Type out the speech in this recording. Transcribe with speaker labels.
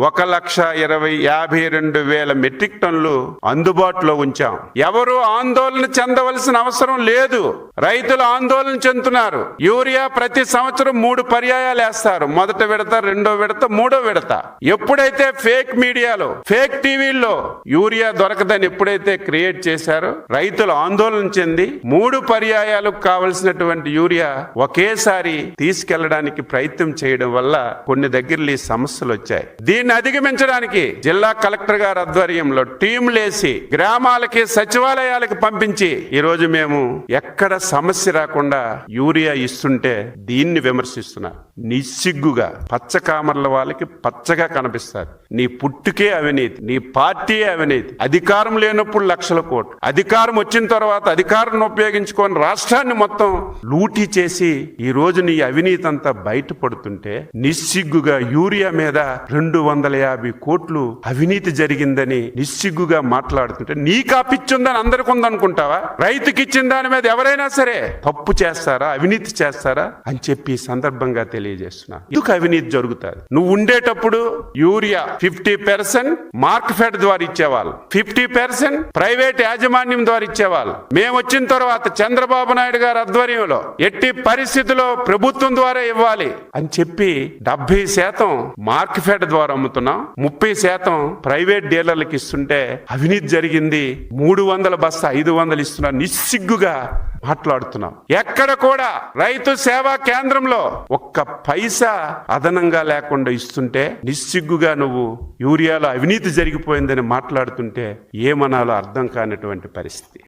Speaker 1: 1,52,000 metric టన్నులు అందుబాటులో ఉంచాం. ఎవరు ఆందోళన చెందవలసిన అవసరం లేదు. రైతులు ఆందోళన చెందుతున్నారు. యూరియా ప్రతి సంవత్సరం 3 పర్యాయాలు వేస్తారు. మొదట విడత, రెండో విడత, మూడో విడత. ఎప్పుడైతే ఫేక్ మీడియాలో, ఫేక్ టీవీల్లో యూరియా దొరకదని ఎప్పుడైతే క్రియేట్ చేశారో రైతులు ఆందోళన చెంది 3 పర్యాయాలకు కావలసినటువంటి యూరియా ఒకేసారి తీసుకెళ్లడానికి ప్రయత్నం చేయడం వల్ల కొన్ని దగ్గర ఈ సమస్యలు వచ్చాయి. దీన్ని అధిగమించడానికి జిల్లా కలెక్టర్ గారి ఆధ్వర్యంలో టీంలేసి గ్రామాలకి, సచివాలయాలకు పంపించి ఈరోజు మేము ఎక్కడ సమస్య రాకుండా యూరియా ఇస్తుంటే దీన్ని విమర్శిస్తున్నారు. నిస్సిగ్గుగా పచ్చకామర్ల వాళ్ళకి పచ్చగా కనిపిస్తారు. నీ పుట్టుకే అవినీతి, నీ పార్టీ అవినీతి. అధికారం లేనప్పుడు లక్షల కోట్లు, అధికారం వచ్చిన తర్వాత అధికారం ఉపయోగించుకొని రాష్ట్రాన్ని మొత్తం లూటీ చేసి ఈ రోజు నీ అవినీతి అంతా బయటపడుతుంటే నిస్సిగ్గుగా యూరియా మీద 250 కోట్లు అవినీతి జరిగిందని నిస్సిగ్గుగా మాట్లాడుతుంటే నీకు ఆ పిచ్చుందని అందరికి ఉందనుకుంటావా? రైతుకి ఇచ్చిన దాని మీద ఎవరైనా సరే తప్పు చేస్తారా, అవినీతి చేస్తారా అని చెప్పి సందర్భంగా తెలియజేస్తున్నా. ఎందుకు అవినీతి జరుగుతుంది? నువ్వు ఉండేటప్పుడు యూరియా 50% మార్కెట్ ద్వారా ఇచ్చేవాళ్ళు, 50% ప్రైవేట్ యాజమాన్యం ద్వారా ఇచ్చేవాళ్ళు. మేము వచ్చిన తర్వాత చంద్రబాబు నాయుడు గారి ఆధ్వర్యంలో ఎట్టి పరిస్థితుల్లో ప్రభుత్వం ద్వారా ఇవ్వాలి అని చెప్పి 70% మార్కెట్ ద్వారా అమ్ముతున్నాం, 30% ప్రైవేట్ డీలర్లకు ఇస్తుంటే అవినీతి జరిగింది. 300 బస్తా 500 ఇస్తున్నా నిస్సిగ్గుగా మాట్లాడుతున్నాం. ఎక్కడ కూడా రైతు సేవా కేంద్రంలో ఒక్క పైసా అదనంగా లేకుండా ఇస్తుంటే నిస్సిగ్గుగా నువ్వు యూరియాలో అవినీతి జరిగిపోయిందని మాట్లాడుతుంటే ఏమనాలో అర్థం కానటువంటి పరిస్థితి.